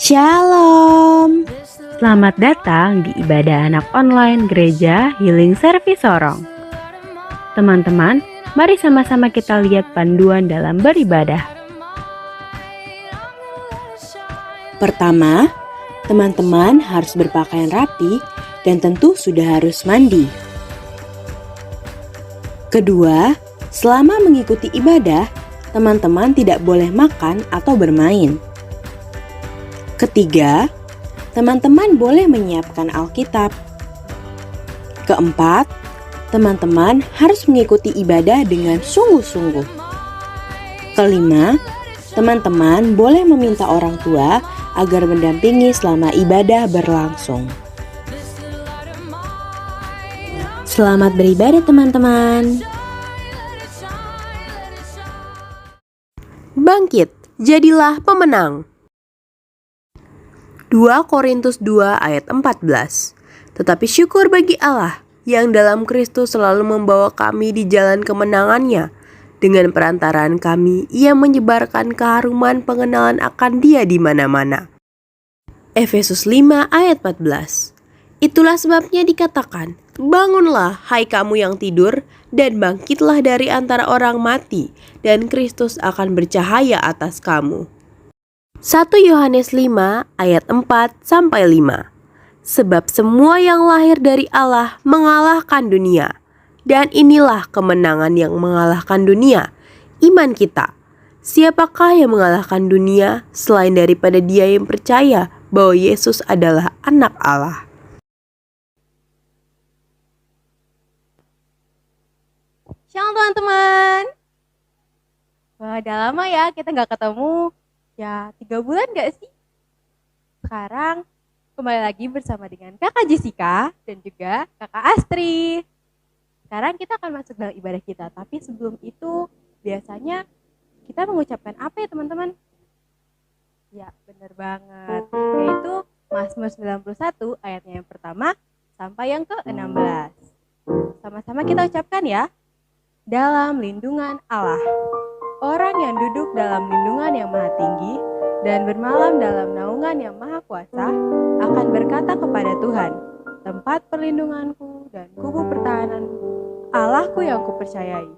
Shalom. Selamat datang di ibadah anak online Gereja Healing Service Sorong. Teman-teman, mari sama-sama kita lihat panduan dalam beribadah. Pertama, teman-teman harus berpakaian rapi dan tentu sudah harus mandi. Kedua, selama mengikuti ibadah, teman-teman tidak boleh makan atau bermain. Ketiga, teman-teman boleh menyiapkan Alkitab. Keempat, teman-teman harus mengikuti ibadah dengan sungguh-sungguh. Kelima, teman-teman boleh meminta orang tua agar mendampingi selama ibadah berlangsung. Selamat beribadah teman-teman. Bangkit, jadilah pemenang. 2 Korintus 2 ayat 14. Tetapi syukur bagi Allah yang dalam Kristus selalu membawa kami di jalan kemenangannya. Dengan perantaraan kami, Ia menyebarkan keharuman pengenalan akan Dia di mana-mana. Efesus 5 ayat 14. Itulah sebabnya dikatakan, bangunlah hai kamu yang tidur, dan bangkitlah dari antara orang mati, dan Kristus akan bercahaya atas kamu. 1 Yohanes 5 ayat 4-5. Sebab semua yang lahir dari Allah mengalahkan dunia, dan inilah kemenangan yang mengalahkan dunia, iman kita. Siapakah yang mengalahkan dunia selain daripada dia yang percaya bahwa Yesus adalah anak Allah? Shalom teman-teman. Wah, udah lama ya kita nggak ketemu. Ya 3 bulan gak sih? Sekarang kembali lagi bersama dengan kakak Jessica dan juga kakak Astri. Sekarang kita akan masuk dalam ibadah kita. Tapi sebelum itu biasanya kita mengucapkan apa ya teman-teman? Ya bener banget. Yaitu Mazmur 91 ayatnya yang pertama sampai yang ke-16. Sama-sama kita ucapkan ya. Dalam lindungan Allah. Orang yang duduk dalam lindungan yang maha tinggi dan bermalam dalam naungan yang maha kuasa akan berkata kepada Tuhan, tempat perlindunganku dan kubu pertahananku, Allahku yang kupercayai.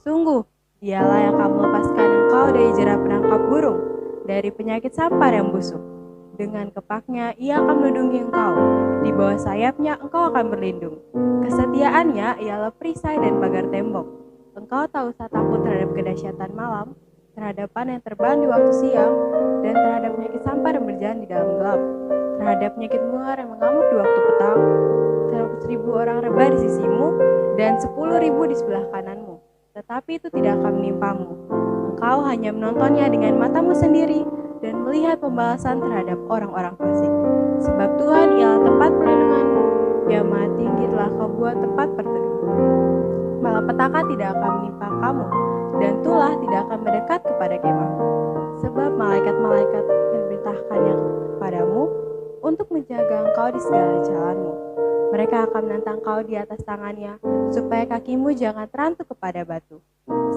Sungguh, dialah yang akan melepaskan engkau dari jerah penangkap burung, dari penyakit sampar yang busuk. Dengan kepaknya ia akan melindungi engkau, di bawah sayapnya engkau akan berlindung. Kesetiaannya ialah perisai dan pagar tembok. Engkau tahu saat takut terhadap kedahsyatan malam, terhadap panah yang terbang di waktu siang, dan terhadap penyakit sampar yang berjalan di dalam gelap, terhadap penyakit muar yang mengamuk di waktu petang, terhadap 1.000 orang rebah di sisimu, dan 10.000 di sebelah kananmu. Tetapi itu tidak akan menimpamu. Engkau hanya menontonnya dengan matamu sendiri, dan melihat pembalasan terhadap orang-orang fasik. Sebab Tuhan ialah tempat perlindunganmu, yang maha tinggi telah kau buat tempat berteduh. Malapetaka tidak akan menimpa kamu, dan tulah tidak akan mendekat kepada kemahmu. Sebab malaikat-malaikat yang diperintahkannya kepadamu untuk menjaga engkau di segala jalanmu. Mereka akan menantang kau di atas tangannya, supaya kakimu jangan terantuk kepada batu.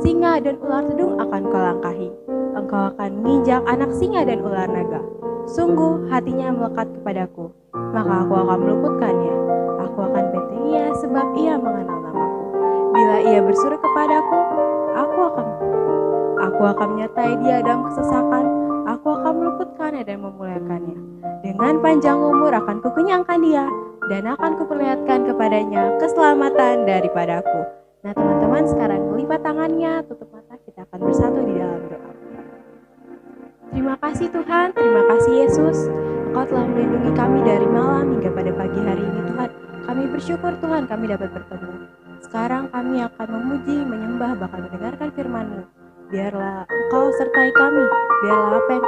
Singa dan ular tedung akan kau langkahi. Engkau akan menginjak anak singa dan ular naga. Sungguh hatinya melekat kepadaku, maka aku akan meluputkannya. Aku akan bentenginya sebab ia mengenal namaku. Bila ia berseru kepadaku, aku akan menyertai dia dalam kesesakan. Aku akan meluputkannya dan memuliakannya. Dengan panjang umur akan kukenyangkan dia, dan akan kuperlihatkan kepadanya keselamatan daripadaku. Nah teman-teman, sekarang lipat tangannya, tutup mata, kita akan bersatu di dalam doa. Terima kasih Tuhan, terima kasih Yesus. Engkau telah melindungi kami dari malam hingga pada pagi hari ini Tuhan. Kami bersyukur Tuhan kami dapat bertemu. Sekarang kami akan memuji, menyembah, bahkan mendengarkan firman-Mu. Biarlah Engkau sertai kami. Biarlah apa yang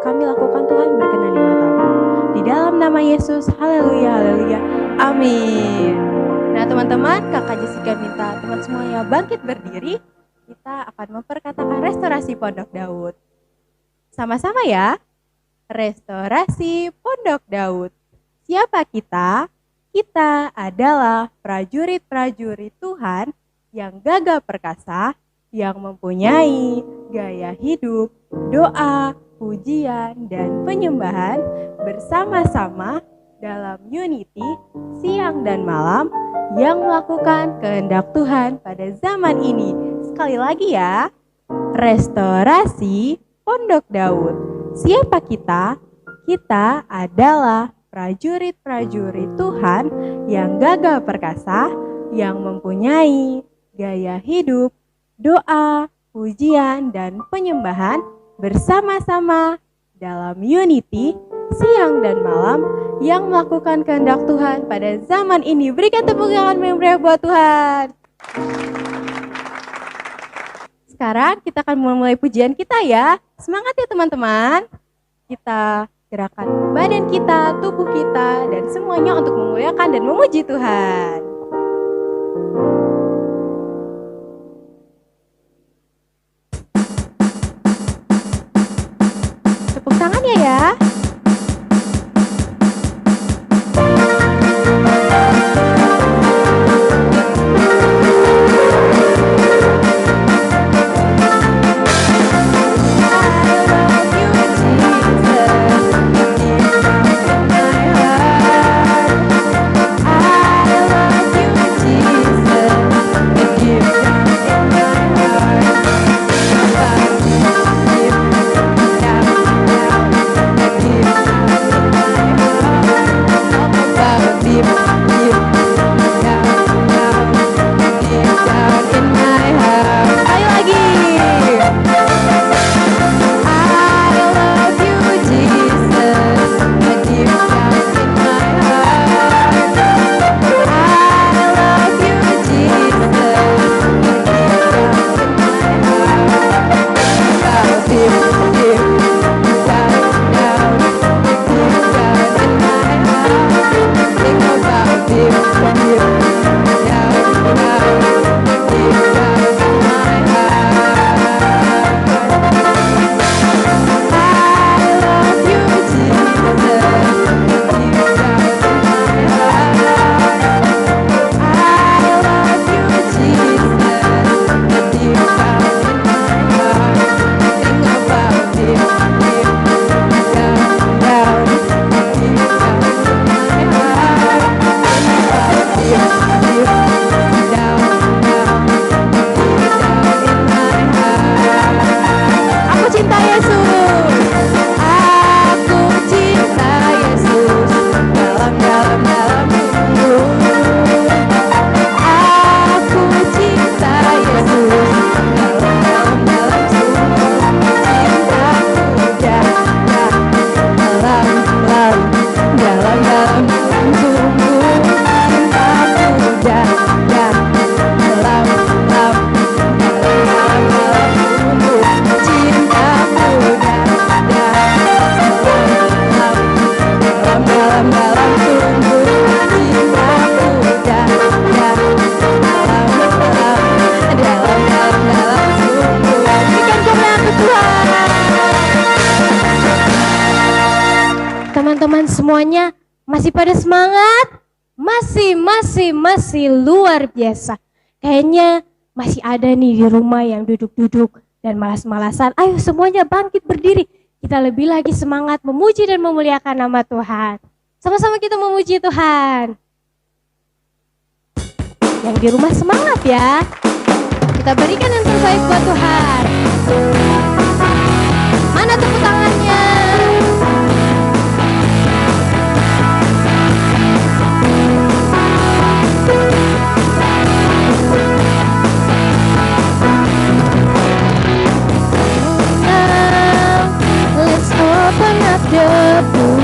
kami lakukan Tuhan berkenan di mata-Mu. Di dalam nama Yesus, haleluya, haleluya, amin. Nah teman-teman, kakak Jessica minta teman semuanya bangkit berdiri. Kita akan memperkatakan restorasi Pondok Daud. Sama-sama ya. Restorasi Pondok Daud. Siapa kita? Kita adalah prajurit-prajurit Tuhan yang gagah perkasa, yang mempunyai gaya hidup, doa, pujian, dan penyembahan bersama-sama dalam unity siang dan malam yang melakukan kehendak Tuhan pada zaman ini. Sekali lagi ya, Restorasi Pondok Daud. Siapa kita? Kita adalah prajurit-prajurit Tuhan yang gagah perkasa, yang mempunyai gaya hidup, doa, pujian, dan penyembahan bersama-sama dalam unity siang dan malam yang melakukan kehendak Tuhan pada zaman ini. Berikan tepuk tangan yang meriah buat Tuhan. Sekarang kita akan memulai pujian kita ya. Semangat ya teman-teman. Kita gerakan badan kita, tubuh kita, dan semuanya untuk memuliakan dan memuji Tuhan. Tepuk tangannya ya. Teman-teman semuanya masih pada semangat? Masih luar biasa. Kayaknya masih ada nih di rumah yang duduk-duduk dan malas-malasan. Ayo semuanya bangkit berdiri. Kita lebih lagi semangat memuji dan memuliakan nama Tuhan. Sama-sama kita memuji Tuhan. Yang di rumah semangat ya. Kita berikan yang terbaik buat Tuhan. Mana tepuk tangannya? Let's open up the book.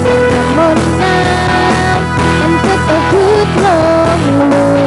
Come on now and take a good long look.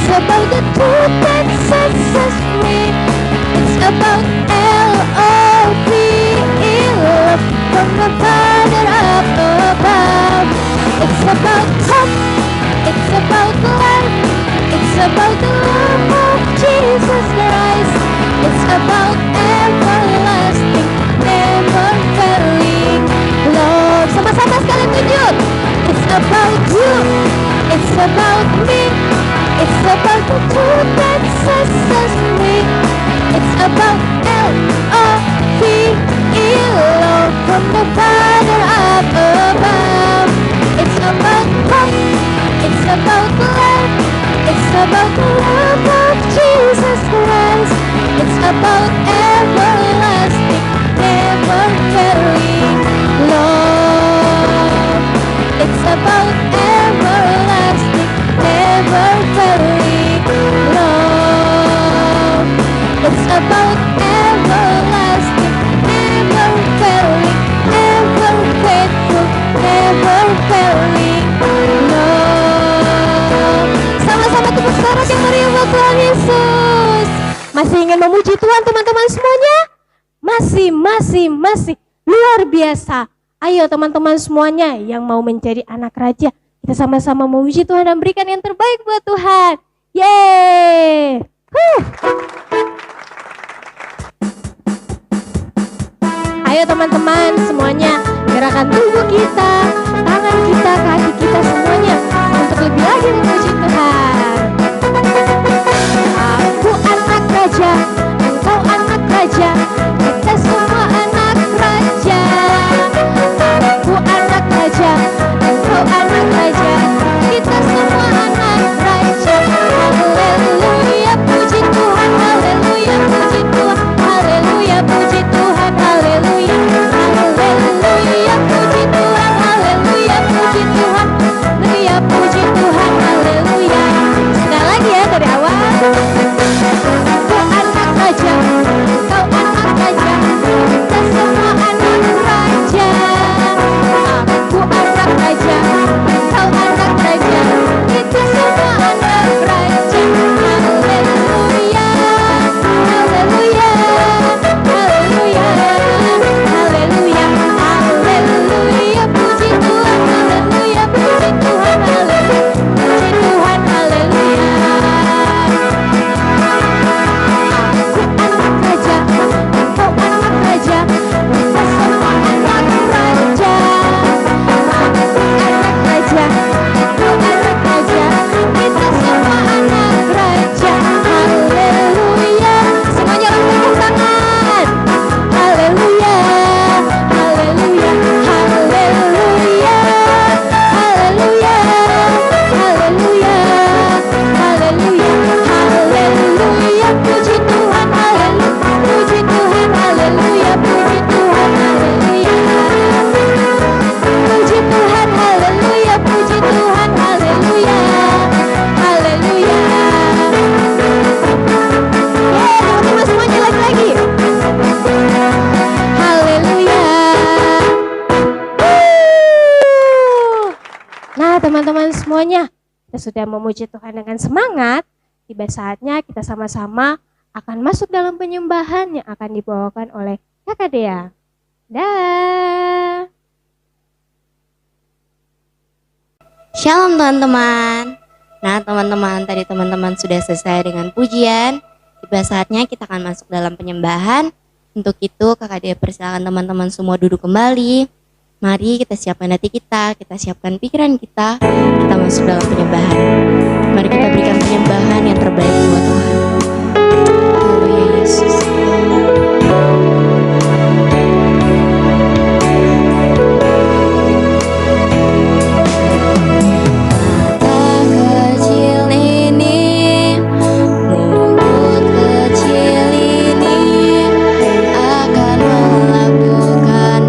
It's about the truth that sets us free. It's about L-O-V-E, love from the Father up above. It's about hope, it's about life, it's about the love of Jesus Christ. It's about everlasting, never failing love. Sama-sama sekali tunjuk. It's about you, it's about me, it's about the truth that sets us free. It's about L-O-V-E, love from the Father up above. It's about hope, it's about life, it's about the love of Jesus Christ. It's about everlasting, never failing love. It's about everlasting, never failing love. It's about everlasting, never failing, ever faithful, never failing love. Sama-sama tepuk sorak yang meriah buat Tuhan Yesus. Masih ingin memuji Tuhan teman-teman semuanya? Masih luar biasa. Ayo teman-teman semuanya yang mau menjadi anak raja, kita sama-sama memuji Tuhan dan berikan yang terbaik buat Tuhan. Yeay. Ayo teman-teman semuanya, gerakan tubuh kita, tangan kita, kaki kita semuanya untuk lebih lagi memuji Tuhan. Aku anak raja, engkau anak raja, kita semua anak raja. Aku anak raja, engkau anak raja, kita semua anak raja. Haleluya, puji Tuhan, haleluya, puji Tuhan, haleluya, puji Tuhan, haleluya, haleluya, puji Tuhan, haleluya, puji Tuhan, haleluya, puji Tuhan, haleluya. Sekali lagi ya dari awal. Aku anak raja, engkau anak raja, kita semua anak raja. Aku anak raja, engkau anak raja, kita semua anak raja. Haleluya, haleluya, haleluya, haleluya, haleluya, puji Tuhan, haleluya, puji Tuhan, haleluya, puji Tuhan, haleluya. Aku anak raja, engkau anak raja, kita semua anak raja. Aku anak raja, engkau anak raja, kita semua anak raja. Haleluya, semuanya tepuk tangan. Haleluya, haleluya, haleluya, haleluya, haleluya, haleluya, haleluya, puji Tuhan, haleluya, puji Tuhan, haleluya, puji Tuhan, haleluya, puji Tuhan, haleluya, puji Tuhan, haleluya, haleluya. Teman-teman semuanya lagi-lagi. Haleluya. Nah teman-teman semuanya, kita sudah memuji Tuhan dengan semangat. Tiba saatnya kita sama-sama akan masuk dalam penyembahan yang akan dibawakan oleh Kakak Dea. Dah. Shalom teman-teman. Nah teman-teman, tadi teman-teman sudah selesai dengan pujian. Tiba saatnya kita akan masuk dalam penyembahan. Untuk itu Kakak Dea persilakan teman-teman semua duduk kembali. Mari kita siapkan hati kita siapkan pikiran kita masuk dalam penyembahan. Mari kita berikan penyembahan yang terbaik buat Tuhan. Haleluya Yesus.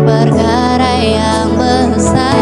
Perkara yang besar.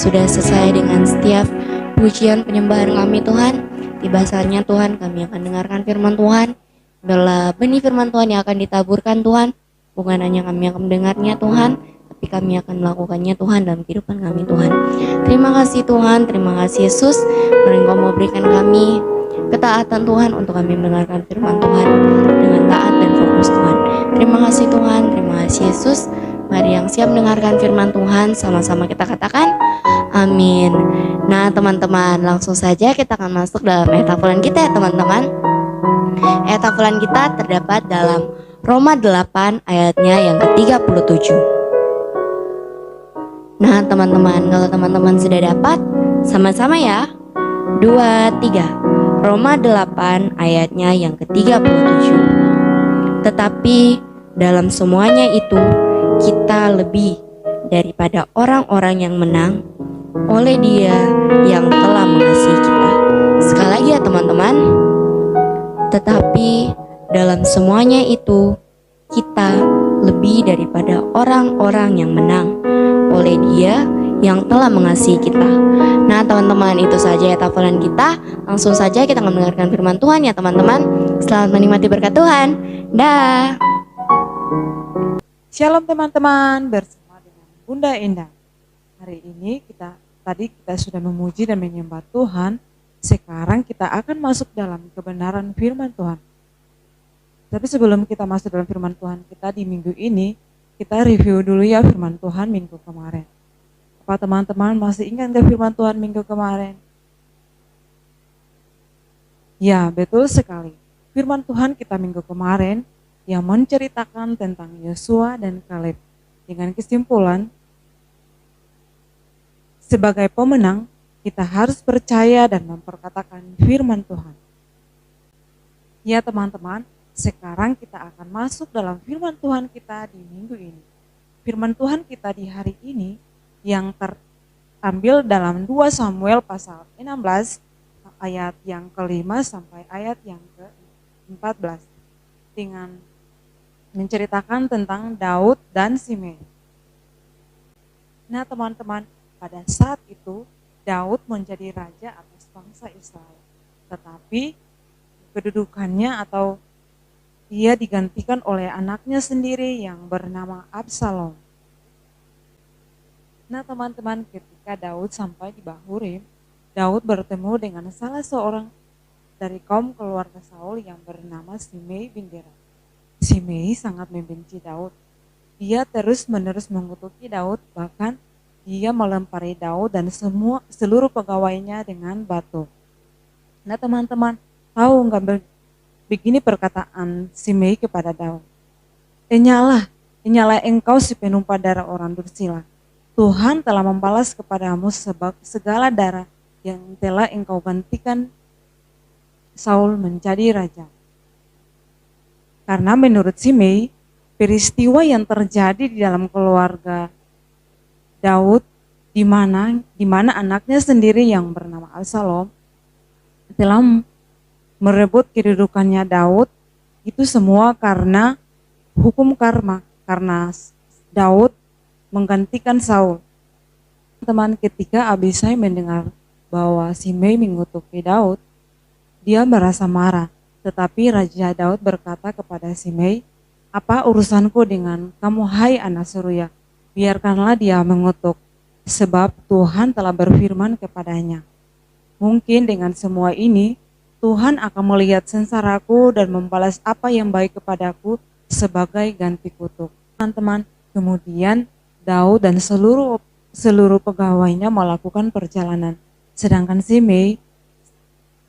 sudah selesai dengan setiap pujian penyembahan kami Tuhan. Tiba saatnya Tuhan kami akan dengarkan firman Tuhan. Adalah benih firman Tuhan yang akan ditaburkan Tuhan. Bukan hanya kami akan mendengarnya Tuhan, tapi kami akan melakukannya Tuhan dalam kehidupan kami Tuhan. Terima kasih Tuhan, terima kasih Yesus. Engkau mau berikan kami ketaatan Tuhan untuk kami mendengarkan firman Tuhan dengan taat dan fokus Tuhan. Terima kasih Tuhan, terima kasih Yesus. Mari yang siap mendengarkan firman Tuhan sama-sama kita katakan amin. Nah teman-teman, langsung saja kita akan masuk dalam ayat hafalan kita ya teman-teman. Ayat hafalan kita terdapat dalam Roma 8 ayatnya yang ke-37. Nah teman-teman, kalau teman-teman sudah dapat, sama-sama ya. 2, 3. Roma 8 ayatnya yang ke-37. Tetapi dalam semuanya itu kita lebih daripada orang-orang yang menang oleh Dia yang telah mengasihi kita. Sekali lagi ya teman-teman. Tetapi dalam semuanya itu kita lebih daripada orang-orang yang menang oleh Dia yang telah mengasihi kita. Nah teman-teman, itu saja ya hafalan kita. Langsung saja kita akan mendengarkan firman Tuhan ya teman-teman. Selamat menikmati berkat Tuhan. Dah. Shalom teman-teman, bersama dengan Bunda Indah. Hari ini kita sudah memuji dan menyembah Tuhan. Sekarang kita akan masuk dalam kebenaran firman Tuhan. Tapi sebelum kita masuk dalam firman Tuhan kita di minggu ini, kita review dulu ya firman Tuhan minggu kemarin. Apa teman-teman masih ingat ke firman Tuhan minggu kemarin? Ya, betul sekali. Firman Tuhan kita minggu kemarin yang menceritakan tentang Yosua dan Kaleb dengan kesimpulan sebagai pemenang kita harus percaya dan memperkatakan firman Tuhan. Ya teman-teman, sekarang kita akan masuk dalam firman Tuhan kita di minggu ini. Firman Tuhan kita di hari ini yang terambil dalam 2 Samuel pasal 16 ayat yang ke-5 sampai ayat yang ke-14 dengan menceritakan tentang Daud dan Simei. Nah teman-teman, pada saat itu Daud menjadi raja atas bangsa Israel. Tetapi kedudukannya atau dia digantikan oleh anaknya sendiri yang bernama Absalom. Nah teman-teman, ketika Daud sampai di Bahurim, Daud bertemu dengan salah seorang dari kaum keluarga Saul yang bernama Simei bin Gera. Simei sangat membenci Daud. Dia terus-menerus mengutuki Daud, bahkan dia melempari Daud dan seluruh pegawainya dengan batu. Nah teman-teman, tahu nggak begini perkataan Simei kepada Daud? Enyalah engkau si penumpah darah orang dursila. Tuhan telah membalas kepadamu sebab segala darah yang telah engkau gantikan Saul menjadi raja. Karena menurut Simei, peristiwa yang terjadi di dalam keluarga Daud di mana anaknya sendiri yang bernama Absalom telah merebut kedudukannya Daud, itu semua karena hukum karma, karena Daud menggantikan Saul. Teman, ketika Abisai mendengar bahwa Simei mengutuki Daud, dia merasa marah. Tetapi Raja Daud berkata kepada Simei, apa urusanku dengan kamu hai anak Seruya? Biarkanlah dia mengutuk, sebab Tuhan telah berfirman kepadanya. Mungkin dengan semua ini, Tuhan akan melihat sengsaraku dan membalas apa yang baik kepadaku sebagai ganti kutuk. Teman-teman, kemudian Daud dan seluruh pegawainya melakukan perjalanan. Sedangkan Simei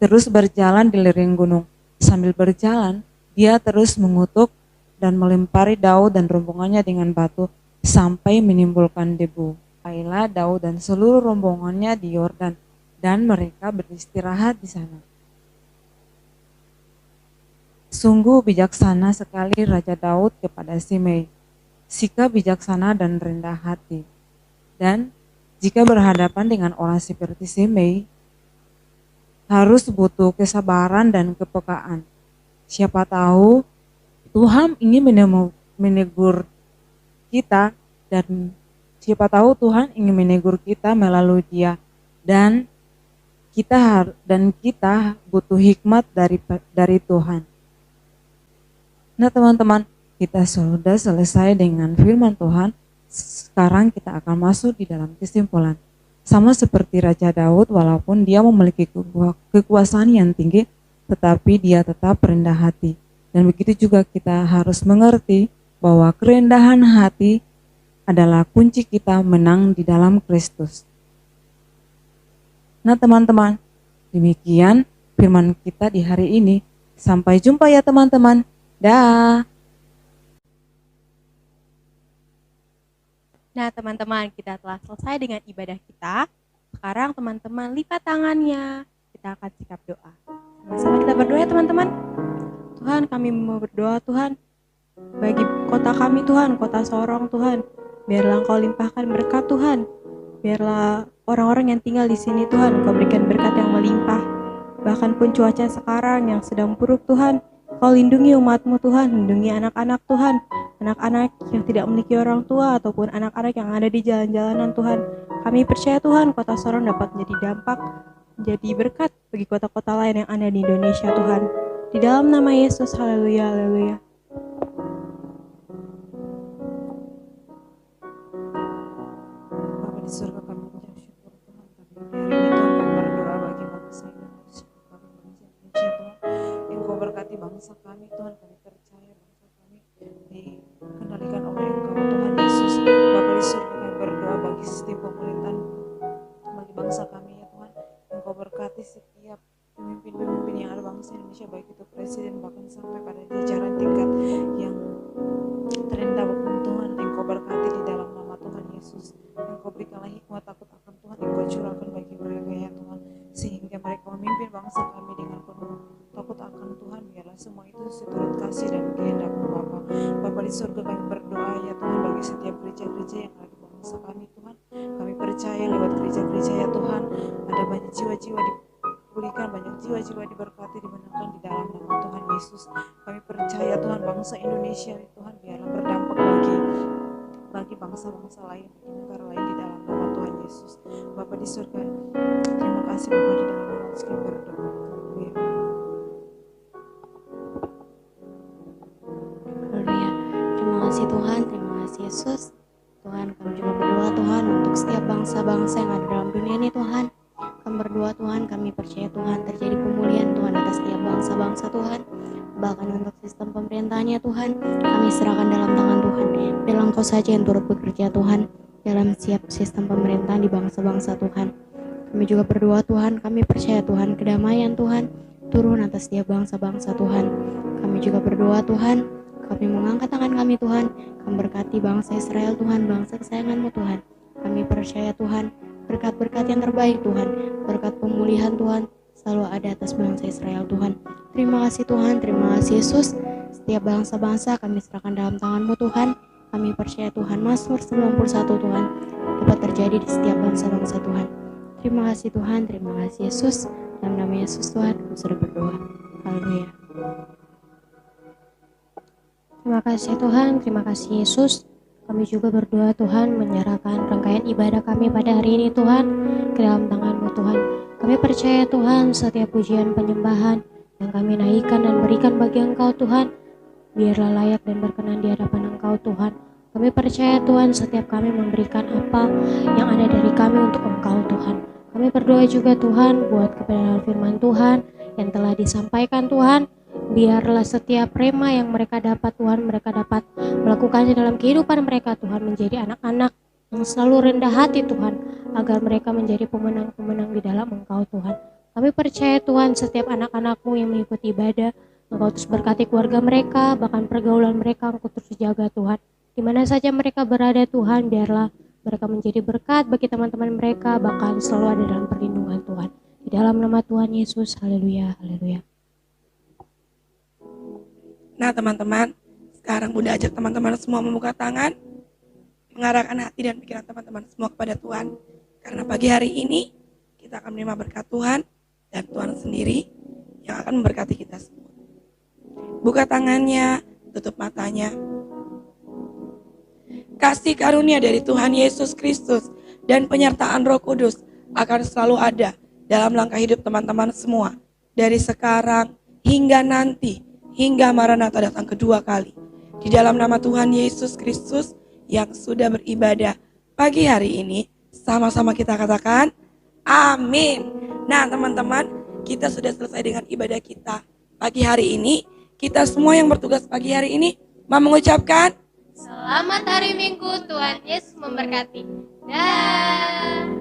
terus berjalan di lereng gunung. Sambil berjalan, dia terus mengutuk dan melempari Daud dan rombongannya dengan batu sampai menimbulkan debu. Sampailah Daud dan seluruh rombongannya di Yordan dan mereka beristirahat di sana. Sungguh bijaksana sekali Raja Daud kepada Simei, sikap bijaksana dan rendah hati. Dan jika berhadapan dengan orang seperti Simei, harus butuh kesabaran dan kepekaan. Siapa tahu Tuhan ingin menegur kita dan Siapa tahu Tuhan ingin menegur kita melalui dia, dan kita butuh hikmat dari Tuhan. Nah teman-teman, kita sudah selesai dengan firman Tuhan. Sekarang kita akan masuk di dalam kesimpulan. Sama seperti Raja Daud, walaupun dia memiliki kekuasaan yang tinggi, tetapi dia tetap rendah hati. Dan begitu juga kita harus mengerti bahwa kerendahan hati adalah kunci kita menang di dalam Kristus. Nah teman-teman, demikian firman kita di hari ini. Sampai jumpa ya teman-teman. Dah. Nah teman-teman, kita telah selesai dengan ibadah kita. Sekarang teman-teman lipat tangannya. Kita akan sikap doa. Sama-sama kita berdoa ya teman-teman. Tuhan, kami mau berdoa Tuhan. Bagi kota kami Tuhan, kota Sorong Tuhan. Biarlah Engkau limpahkan berkat Tuhan. Biarlah orang-orang yang tinggal di sini Tuhan, Engkau berikan berkat yang melimpah. Bahkan pun cuaca sekarang yang sedang buruk Tuhan, Engkau lindungi umat-Mu Tuhan, lindungi anak-anak Tuhan. Anak-anak yang tidak memiliki orang tua ataupun anak-anak yang ada di jalan-jalanan Tuhan. Kami percaya Tuhan, kota Sorong dapat menjadi dampak, menjadi berkat bagi kota-kota lain yang ada di Indonesia Tuhan. Di dalam nama Yesus, haleluya, haleluya. Bapa di surga, kami mengucap syukur Tuhan, tapi hari ini Tuhan kami berdoa bagi bangsa Indonesia, kami bangsa Indonesia Tuhan, Engkau berkati bangsa kami Tuhan, kami percaya bangsa kami dikendalikan oleh Engkau Tuhan Yesus. Bapa di surga, kami berdoa bagi sistem pemerintahan, bagi bangsa kami ya Tuhan, Engkau berkati setiap pemimpin-pemimpin yang ada bangsa Indonesia, baik itu presiden bahkan sampai pada jajaran tingkat yang terendah pun Tuhan, Engkau berkati di dalam nama Tuhan Yesus. Engkau berikanlah hikmat takut akan Tuhan, Engkau curahkan bagi mereka ya Tuhan, sehingga mereka memimpin bangsa kami dengan penuh takut akan Tuhan. Biarlah semua itu seturut kasih dan kehendak-Mu Bapa. Bapa di surga, kami berdoa ya Tuhan bagi setiap gereja-gereja yang ada di bangsa kami Tuhan. Kami percaya lewat gereja-gereja ya Tuhan, ada banyak jiwa-jiwa dipulihkan, banyak jiwa-jiwa diberkati, dimenangkan di dalam nama Tuhan Yesus. Kami percaya Tuhan bangsa Indonesia ya Tuhan biarlah berdampak bagi bangsa-bangsa lain, bagi negara lain di dalam nama Tuhan Yesus. Bapa di surga, terima kasih Bapa di dalam nama Yesus kami berdoa. Amin. Haleluya. Terima kasih Tuhan, terima kasih Yesus. Tuhan, kami juga berdoa Tuhan untuk setiap bangsa-bangsa yang ada dalam dunia ini Tuhan. Kami berdoa Tuhan, kami percaya Tuhan terjadi pemulihan Tuhan atas setiap bangsa-bangsa Tuhan. Bahkan untuk sistem pemerintahannya Tuhan, kami serahkan dalam tangan Tuhan. Biarlah Engkau saja yang turut bekerja Tuhan dalam setiap sistem pemerintahan di bangsa-bangsa Tuhan. Kami juga berdoa Tuhan, kami percaya Tuhan kedamaian Tuhan turun atas setiap bangsa-bangsa Tuhan. Kami juga berdoa Tuhan, kami mengangkat tangan kami Tuhan, kami berkati bangsa Israel Tuhan, bangsa kesayangan-Mu Tuhan. Kami percaya Tuhan, berkat-berkat yang terbaik Tuhan, berkat pemulihan Tuhan selalu ada atas bangsa Israel Tuhan. Terima kasih Tuhan, terima kasih Yesus. Setiap bangsa-bangsa kami serahkan dalam tangan-Mu Tuhan. Kami percaya Tuhan, Mazmur 91 Tuhan dapat terjadi di setiap bangsa-bangsa Tuhan. Terima kasih Tuhan, terima kasih Yesus. Dalam nama Yesus Tuhan, kami sudah berdoa. Haleluya. Terima kasih Tuhan, terima kasih Yesus. Kami juga berdoa Tuhan menyerahkan rangkaian ibadah kami pada hari ini Tuhan ke dalam tangan-Mu Tuhan. Kami percaya Tuhan setiap pujian penyembahan yang kami naikkan dan berikan bagi Engkau Tuhan, biarlah layak dan berkenan di hadapan Engkau Tuhan. Kami percaya Tuhan setiap kami memberikan apa yang ada dari kami untuk Engkau Tuhan. Kami berdoa juga Tuhan buat kebenaran firman Tuhan yang telah disampaikan Tuhan. Biarlah setiap rema yang mereka dapat Tuhan, mereka dapat melakukannya dalam kehidupan mereka Tuhan, menjadi anak-anak yang selalu rendah hati Tuhan, agar mereka menjadi pemenang-pemenang di dalam Engkau Tuhan. Kami percaya Tuhan setiap anak-anak-Mu yang mengikuti ibadah, Engkau terus berkati keluarga mereka, bahkan pergaulan mereka Engkau terus jaga Tuhan. Di mana saja mereka berada Tuhan, biarlah mereka menjadi berkat bagi teman-teman mereka, bahkan selalu ada dalam perlindungan Tuhan. Di dalam nama Tuhan Yesus, haleluya, haleluya. Nah teman-teman, sekarang Bunda ajak teman-teman semua membuka tangan, mengarahkan hati dan pikiran teman-teman semua kepada Tuhan. Karena pagi hari ini kita akan menerima berkat Tuhan dan Tuhan sendiri yang akan memberkati kita semua. Buka tangannya, tutup matanya. kasih karunia dari Tuhan Yesus Kristus, dan penyertaan Roh Kudus akan selalu ada dalam langkah hidup teman-teman semua. Dari sekarang hingga nanti, hingga Maranatha datang kedua kali. Di dalam nama Tuhan Yesus Kristus yang sudah beribadah pagi hari ini, sama-sama kita katakan, amin. Nah teman-teman, kita sudah selesai dengan ibadah kita pagi hari ini. Kita semua yang bertugas pagi hari ini mau mengucapkan Selamat hari Minggu, Tuhan Yesus memberkati. Dah.